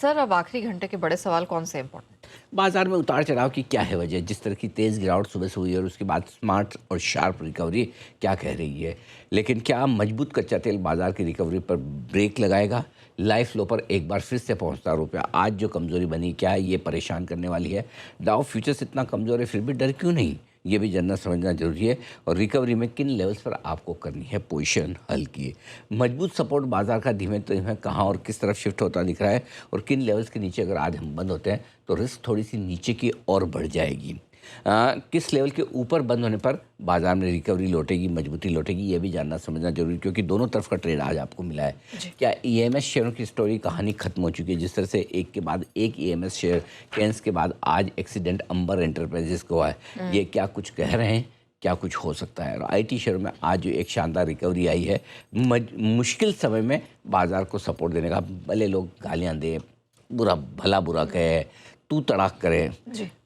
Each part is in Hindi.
सर अब आखिरी घंटे के बड़े सवाल कौन से इम्पोर्टेंट? बाजार में उतार चढ़ाव की क्या है वजह? जिस तरह की तेज़ गिरावट सुबह से हुई है और उसके बाद स्मार्ट और शार्प रिकवरी क्या कह रही है? लेकिन क्या मजबूत कच्चा तेल बाजार की रिकवरी पर ब्रेक लगाएगा? लाइफ लो पर एक बार फिर से पहुंचता रुपया आज जो कमज़ोरी बनी, क्या ये परेशान करने वाली है? डाउ फ्यूचर्स इतना कमज़ोर है फिर भी डर क्यों नहीं? ये भी जानना समझना जरूरी है। और रिकवरी में किन लेवल्स पर आपको करनी है पोजीशन हल्की? मजबूत सपोर्ट बाजार का धीमे धीमे कहाँ और किस तरफ शिफ्ट होता दिख रहा है? और किन लेवल्स के नीचे अगर आज हम बंद होते हैं तो रिस्क थोड़ी सी नीचे की और बढ़ जाएगी? किस लेवल के ऊपर बंद होने पर बाजार में रिकवरी लौटेगी, मजबूती लौटेगी? ये भी जानना समझना जरूरी, क्योंकि दोनों तरफ का ट्रेड आज आपको मिला है। क्या ईएमएस शेयरों की स्टोरी कहानी खत्म हो चुकी है? जिस तरह से एक के बाद एक ईएमएस शेयर कैंस के बाद आज एक्सीडेंट अंबर एंटरप्राइजेस को हुआ है, ये क्या कुछ कह रहे हैं? क्या कुछ हो सकता है? और आईटी शेयरों में आज जो एक शानदार रिकवरी आई है, मुश्किल समय में बाजार को सपोर्ट देने का, भले लोग गालियां दें, बुरा भला बुरा कहे, तू तड़ाक करे,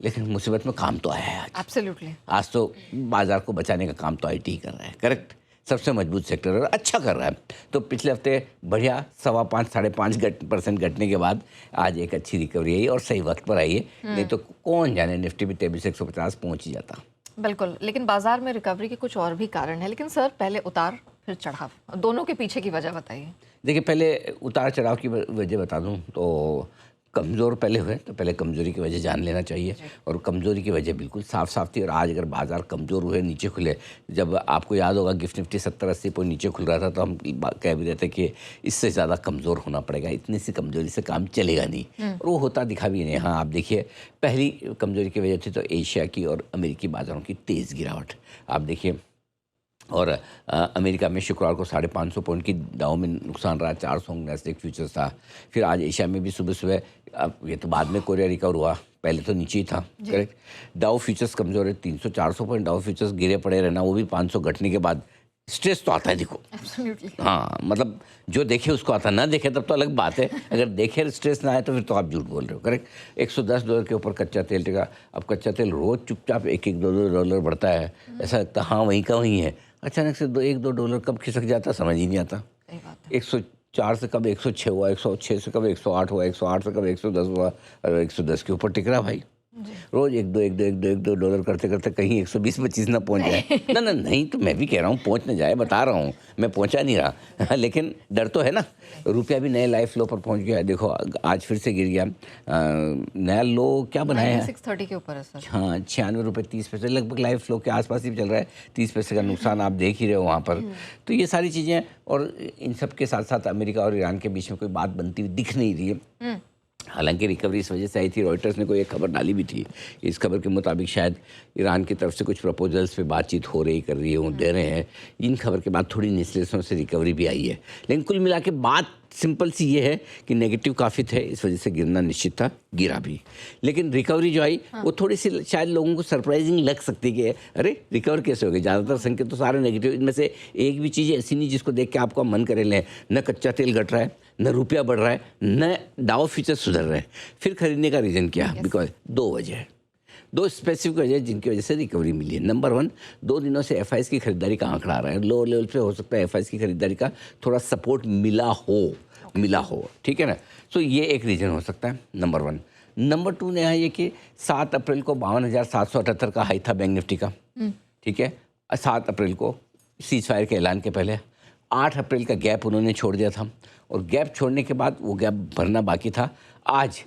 लेकिन मुसीबत में काम तो आया है आज। एब्सोल्युटली। आज तो बाजार को बचाने का काम तो आईटी कर रहा है। करेक्ट, सबसे मजबूत सेक्टर और अच्छा कर रहा है। तो पिछले हफ्ते बढ़िया 5.25 5.5% घटने के बाद आज एक अच्छी रिकवरी आई और सही वक्त पर आई है। नहीं तो कौन जाने निफ्टी भी 2350 पहुंच ही जाता। बिल्कुल, लेकिन बाजार में रिकवरी के कुछ और भी कारण है। लेकिन सर पहले उतार फिर चढ़ाव, दोनों के पीछे की वजह बताइए। देखिए, पहले उतार चढ़ाव की वजह बता दूं तो कमज़ोर पहले हुए तो पहले कमज़ोरी की वजह जान लेना चाहिए। और कमज़ोरी की वजह बिल्कुल साफ साफ थी। और आज अगर बाजार कमज़ोर हुए, नीचे खुले, जब आपको याद होगा गिफ्ट निफ्टी 70-80 पॉइंट नीचे खुल रहा था तो हम कह भी रहे थे कि इससे ज़्यादा कमज़ोर होना पड़ेगा, इतनी सी कमज़ोरी से काम चलेगा नहीं। और वो होता दिखा भी नहीं। हाँ, आप देखिए, पहली कमज़ोरी की वजह थी तो एशिया की और अमेरिकी बाज़ारों की तेज़ गिरावट। आप देखिए, और अमेरिका में शुक्रवार को 550 पॉइंट की डाउ में नुकसान रहा, 400 नैस्डैक फ्यूचर्स था। फिर आज एशिया में भी सुबह सुबह, अब ये तो बाद में कोरिया रिकवर हुआ, पहले तो नीचे ही था। करेक्ट, डाउ फ्यूचर्स कमज़ोर है, 300-400 पॉइंट डाउ फ्यूचर्स गिरे पड़े रहना, वो भी 500 घटने के बाद। स्ट्रेस तो आता है, देखो। हाँ, मतलब जो देखे उसको आता, ना देखे तब तो अलग बात है। अगर देखे स्ट्रेस ना आए तो फिर तो आप झूठ बोल रहे हो। करेक्ट, $110 के ऊपर कच्चा तेल टिका। अब कच्चा तेल रोज चुपचाप $1-2 बढ़ता है, ऐसा लगता हाँ वहीं का वहीं है। अचानक से $1-2 कब खिसक जाता समझ ही नहीं आता। 104 से कब 106 हुआ, 106 से कब 108 हुआ, 108 से कब 110 हुआ, और 110 के ऊपर टिक रहा भाई। रोज $1-2 करते करते कहीं 120-25 ना पहुंच जाए। ना ना, नहीं तो मैं भी कह रहा हूँ पहुंच ना जाए, बता रहा हूँ, मैं पहुंचा नहीं रहा। लेकिन डर तो है ना। रुपया भी नए लाइफ लो पर पहुंच गया। देखो आज फिर से गिर गया। नया लो क्या बनाया है? 630 के ऊपर है सर। हाँ, ₹96.30 लगभग लाइफ लो के आसपास ही चल रहा है। 30 पैसे का नुकसान आप देख ही रहे हो वहाँ पर। तो ये सारी चीज़ें, और इन सब के साथ साथ अमेरिका और ईरान के बीच में कोई बात बनती हुई दिख नहीं रही है। हालांकि रिकवरी इस वजह से आई थी, रॉयटर्स ने कोई एक खबर डाली भी थी। इस खबर के मुताबिक शायद ईरान की तरफ से कुछ प्रपोजल्स पे बातचीत हो रही, कर रही है, वो दे रहे हैं। इन खबर के बाद थोड़ी निचले से रिकवरी भी आई है। लेकिन कुल मिला के बात सिंपल सी ये है कि नेगेटिव काफ़ी थे, इस वजह से गिरना निश्चित था, गिरा भी। लेकिन रिकवरी जो आई वो थोड़ी सी शायद लोगों को सरप्राइजिंग लग सकती है कि अरे रिकवर कैसे हो गई। ज़्यादातर संकेत तो सारे नेगेटिव, इनमें से एक भी चीज़ ऐसी नहीं जिसको देख के आपका मन करे लें। न कच्चा तेल घट रहा है, न रुपया बढ़ रहा है, न डाउ फ्यूचर्स सुधर रहे हैं। फिर खरीदने का रीज़न क्या? बिकॉज दो वजह है, दो स्पेसिफिक वजह जिनकी वजह से रिकवरी मिली है। नंबर 1, 2 दिनों से एफआईएस की खरीदारी का आंकड़ा आ रहा है। लोअर लेवल पे हो सकता है एफआईएस की खरीदारी का थोड़ा सपोर्ट मिला हो, ठीक है ना। तो ये एक रीज़न हो सकता है, नंबर 1। नंबर 2 ने ये कि 7 अप्रैल को 52,778 का हाई था बैंक निफ्टी का, ठीक है। 7 अप्रैल को सीज फायर के ऐलान के पहले 8 अप्रैल का गैप उन्होंने छोड़ दिया था, और गैप छोड़ने के बाद वो गैप भरना बाकी था। आज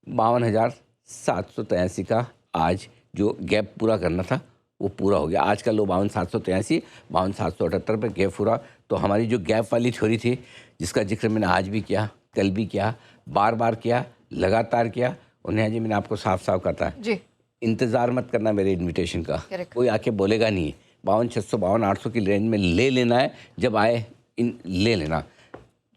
52,783 का आज जो गैप पूरा करना था वो पूरा हो गया। आज का लो 52,783, 52,778 पे गैप पूरा। तो हमारी जो गैप वाली थ्योरी थी, जिसका जिक्र मैंने आज भी किया, कल भी किया, बार बार किया, लगातार किया, और नेहा जी मैंने आपको साफ साफ कहा था, इंतज़ार मत करना मेरे इन्विटेशन का। कोई आके बोलेगा नहीं 52,600 52,800 की रेंज में ले लेना है, जब आए ले लेना।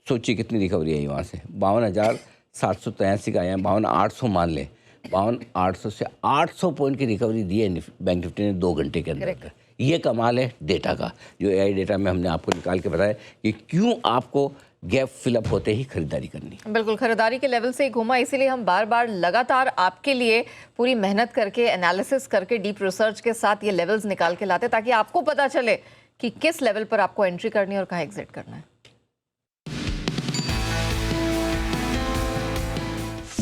सोचिए कितनी रिकवरी आई वहाँ से, 52,783 का आया, 52,800 मान ले, 52,800 से 800 पॉइंट की रिकवरी दी है बैंक निफ्टी ने 2 घंटे के अंदर। ये कमाल है डेटा का, जो एआई डेटा में हमने आपको निकाल के बताया कि क्यों आपको गैप फिलअप होते ही खरीदारी करनी। बिल्कुल, खरीदारी के लेवल से ही घूमा, इसीलिए हम बार बार लगातार आपके लिए पूरी मेहनत करके, एनालिसिस करके, डीप रिसर्च के साथ ये लेवल्स निकाल के लाते, ताकि आपको पता चले कि किस लेवल पर आपको एंट्री करनी है और कहाँ एग्जिट करना है।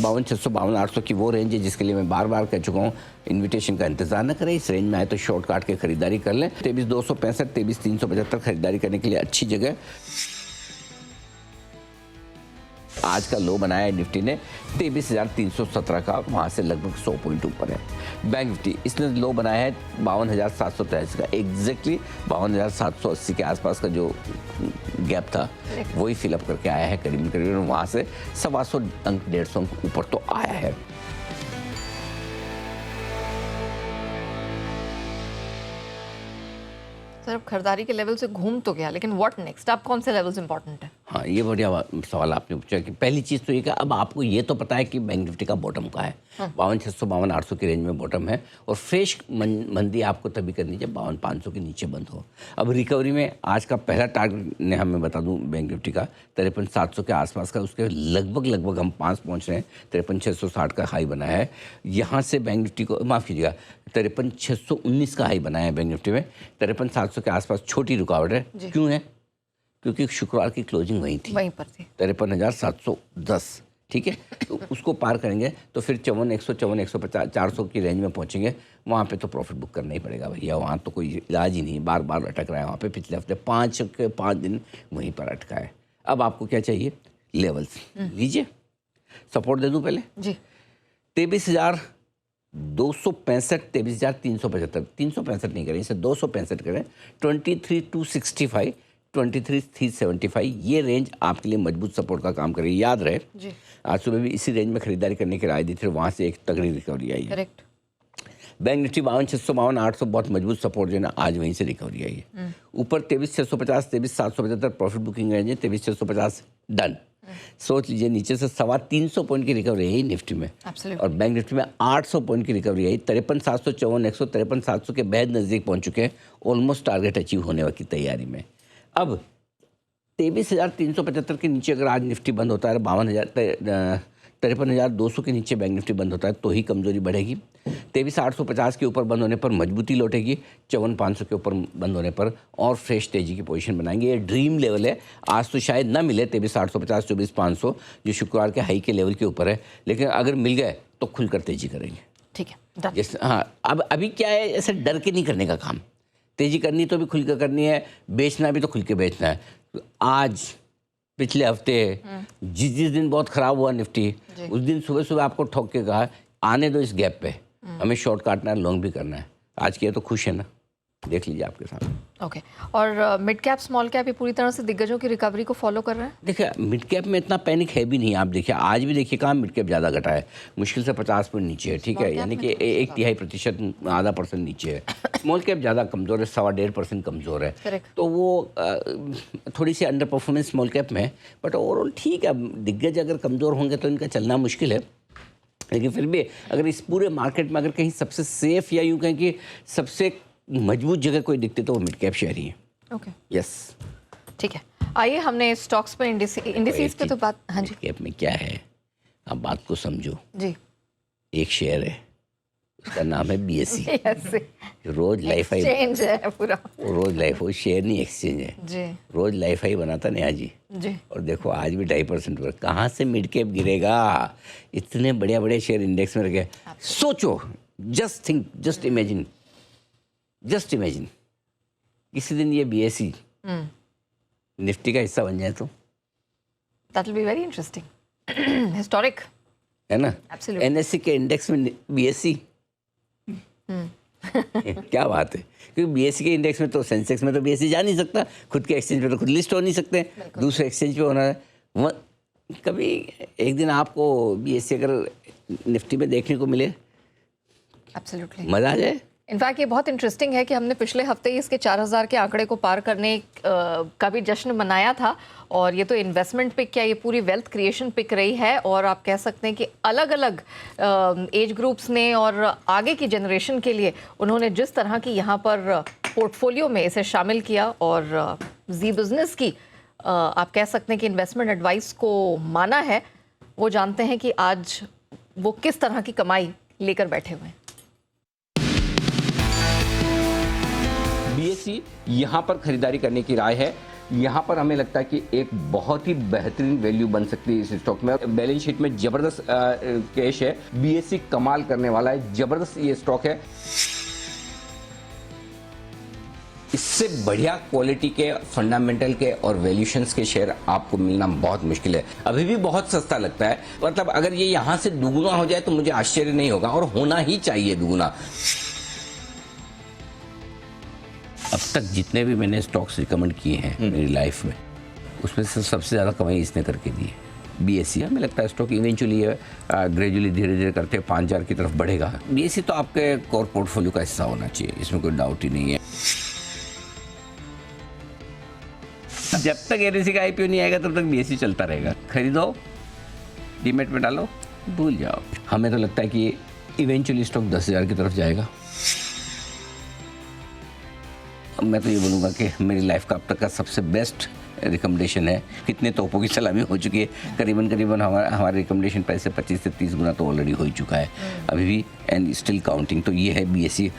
52,652,800 की वो रेंज है जिसके लिए मैं बार बार कह चुका हूँ, इन्विटेशन का इंतजार न करें, इस रेंज में आए तो शॉर्ट काट के खरीदारी कर लें। 23,265, 23,375 खरीदारी करने के लिए अच्छी जगह। आज का लो बनाया है निफ्टी ने 23,317 का, वहाँ से लगभग 100 पॉइंट ऊपर है। बैंक निफ्टी इसने लो बनाया है 52,783 का, एग्जैक्टली 52,780 के आसपास का जो गैप था वही फिलअप करके आया है करीबन करीबन, वहाँ से 125 अंक 150 अंक ऊपर तो आया है। सर अब खरीदारी के लेवल से घूम तो गया, लेकिन व्हाट नेक्स्ट? आप कौन से लेवल्स इंपॉर्टेंट है? हाँ, ये बढ़िया सवाल आपने पूछा कि पहली चीज़ तो ये कि अब आपको ये तो पता है कि बैंक निफ्टी का बॉटम का है, 52,652,800 की रेंज में बॉटम है, और फ्रेश मंदी आपको तभी करनी चाहिए 52,500 के नीचे बंद हो। अब रिकवरी में आज का पहला टारगेट ने हमें बता दूं बैंक निफ्टी का 53,700 के आसपास का, उसके लगभग हम 5 पहुँच रहे हैं। 53,660 का हाई बना है, यहाँ से बैंक निफ्टी को माफ़ कीजिएगा 53,619 का हाई बनाया है बैंक निफ्टी में। 53,700 के आसपास छोटी रुकावट है, क्यों है? क्योंकि शुक्रवार की क्लोजिंग वहीं थी, वहीं पर थी 53,710, ठीक है। तो उसको पार करेंगे तो फिर 54,100, 54,150, 400 की रेंज में पहुंचेंगे, वहाँ पे तो प्रॉफिट बुक करना ही पड़ेगा भैया, वहाँ तो कोई इलाज ही नहीं, बार बार अटक रहा है वहाँ पे। पिछले हफ्ते 5 दिन वहीं पर अटका है। अब आपको क्या चाहिए? लेवल्स लीजिए, सपोर्ट दे दूँ पहले जी। 23,265, 23,375, 365 नहीं करें, इसे 265 करें। 23,265, 23,375 ये रेंज आपके लिए मजबूत सपोर्ट का काम करेगी। याद रहे जी, आज सुबह भी इसी रेंज में खरीदारी करने की राय दी थी, वहाँ से एक तगड़ी रिकवरी आई है। करेक्ट। बैंक निफ्टी 52,652,800 बहुत मजबूत सपोर्ट जो है ना, आज वहीं से रिकवरी आई है। ऊपर 23,650, 23,775 प्रॉफिट बुकिंग रेंज है, 23,650 डन। सोच लीजिए नीचे से 325 पॉइंट की रिकवरी आई निफ्टी में, और बैंक निफ्टी में 800 पॉइंट की रिकवरी आई। 53,700, 54,100, 53,700 के बेहद नज़दीक पहुंच चुके हैं, ऑलमोस्ट टारगेट अचीव होने की तैयारी में। अब 23,375 के नीचे अगर आज निफ्टी बंद होता है, 53,200 के नीचे बैंक निफ्टी बंद होता है तो ही कमजोरी बढ़ेगी। 23,850 के ऊपर बंद होने पर मजबूती लौटेगी, 54,500 के ऊपर बंद होने पर और फ्रेश तेजी की पोजीशन बनाएंगे। ये ड्रीम लेवल है, आज तो शायद ना मिले 23,850, 24,500 जो शुक्रवार के हाई के लेवल के ऊपर है, लेकिन अगर मिल गए तो खुलकर तेजी करेंगे। ठीक है, जैसे हाँ, अब अभी क्या है, ऐसे डर के नहीं करने का काम, तेजी करनी तो भी खुल के करनी है, बेचना भी तो खुल के बेचना है। आज पिछले हफ्ते जिस दिन बहुत खराब हुआ निफ्टी, उस दिन सुबह सुबह आपको ठोक के कहा आने दो इस गैप पे, हमें शॉर्ट काटना है, लॉन्ग भी करना है। आज किया तो खुश है ना, देख लीजिए आपके साथ। ओके। और मिड कैप स्मॉल कैप ये पूरी तरह से दिग्गजों की रिकवरी को फॉलो कर रहे हैं? देखिए मिड कैप में इतना पैनिक है भी नहीं, आप देखिए आज भी देखिए कहाँ मिड कैप ज़्यादा घटा है, मुश्किल से 50 पॉइंट नीचे है, ठीक है, यानी कि 1/3%, आधा % नीचे है। स्मॉल कैप ज़्यादा कमज़ोर है, 1.25% कमज़ोर है। Correct. तो वो थोड़ी सी अंडर परफॉर्मेंस स्मॉल कैप में है, बट ओवरऑल ठीक है। दिग्गज अगर कमज़ोर होंगे तो इनका चलना मुश्किल है, लेकिन फिर भी अगर इस पूरे मार्केट में अगर कहीं सबसे सेफ या यूँ कहें कि सबसे मजबूत जगह कोई दिखते तो वो मिड कैप शेयर ही है। ओके, यस, ठीक है। आइए हमने स्टॉक्स पे इंडिसेस पे तो बात, हाँ जी, मिड कैप में क्या है, आप बात को समझो। जी, एक शेयर है, उसका नाम है BSE, yes, रोज लाइफ आई, एक्सचेंज है पूरा। वो रोज लाइफ, वो शेयर नहीं एक्सचेंज है, जी रोज लाइफ आई बनाता नया जी। जी, और देखो आज भी 2.5% पर, कहाँ से मिड कैप गिरेगा, इतने बढ़िया बढ़िया शेयर इंडेक्स में रखे। सोचो, जस्ट थिंक, जस्ट इमेजिन किसी दिन ये BSE निफ्टी का हिस्सा बन जाए तो, that will be very interesting, historic, है ना। Absolutely. NSE के इंडेक्स में BSE क्या बात है, क्योंकि BSE के इंडेक्स में तो, सेंसेक्स में तो BSE जा नहीं सकता, खुद के एक्सचेंज पे तो खुद लिस्ट हो नहीं सकते, दूसरे एक्सचेंज पे होना है। कभी एक दिन आपको BSE अगर निफ्टी में देखने को मिले, एब्सोल्युटली मजा आ जाए। इनफैक्ट ये बहुत इंटरेस्टिंग है कि हमने पिछले हफ्ते ही इसके 4,000 के आंकड़े को पार करने का भी जश्न मनाया था, और ये तो इन्वेस्टमेंट पिक क्या, ये पूरी वेल्थ क्रिएशन पिक रही है। और आप कह सकते हैं कि अलग अलग एज ग्रुप्स ने और आगे की जनरेशन के लिए उन्होंने जिस तरह की यहाँ पर पोर्टफोलियो में इसे शामिल किया, और जी बिजनेस की आप कह सकते हैं कि इन्वेस्टमेंट एडवाइस को माना है, वो जानते हैं कि आज वो किस तरह की कमाई लेकर बैठे हुए हैं। BSE यहाँ पर खरीदारी करने की राय है यहाँ पर हमें लगता है कि एक बहुत ही बेहतरीन वैल्यू बन सकती है इस स्टॉक में। बैलेंस शीट में जबरदस्त कैश है, बीएसई कमाल करने वाला है, जबरदस्त ये स्टॉक है। इससे बढ़िया क्वालिटी के, फंडामेंटल के और वैल्यूशंस के शेयर आपको मिलना बहुत मुश्किल है। अभी भी बहुत सस्ता लगता है, मतलब अगर ये यहाँ से दुगुना हो जाए तो मुझे आश्चर्य नहीं होगा, और होना ही चाहिए दुगुना। अब तक जितने भी मैंने स्टॉक्स रिकमेंड किए हैं मेरी लाइफ में, उसमें से सबसे ज़्यादा कमाई इसने करके दी है। बीएसई हमें लगता है स्टॉक इवेंचुअली ग्रेजुअली धीरे धीरे करते 5000 की तरफ बढ़ेगा। बीएसई तो आपके कोर पोर्टफोलियो का हिस्सा होना चाहिए, इसमें कोई डाउट ही नहीं है। जब तक एनएसई का आईपीओ नहीं आएगा तब तक बीएसई चलता रहेगा। खरीदो, डीमेट में डालो, भूल जाओ। हमें तो लगता है कि इवेंचुअली स्टॉक 10,000 की तरफ जाएगा। मैं तो ये बोलूँगा कि मेरी लाइफ का अब तक का सबसे बेस्ट रिकमेंडेशन है। कितने तोपों की सलामी हो चुकी है, करीबन हमारा रिकमेंडेशन प्राइस से 25 से 30 गुना तो ऑलरेडी हो ही चुका है अभी भी, एंड स्टिल काउंटिंग। तो ये है बीएसई।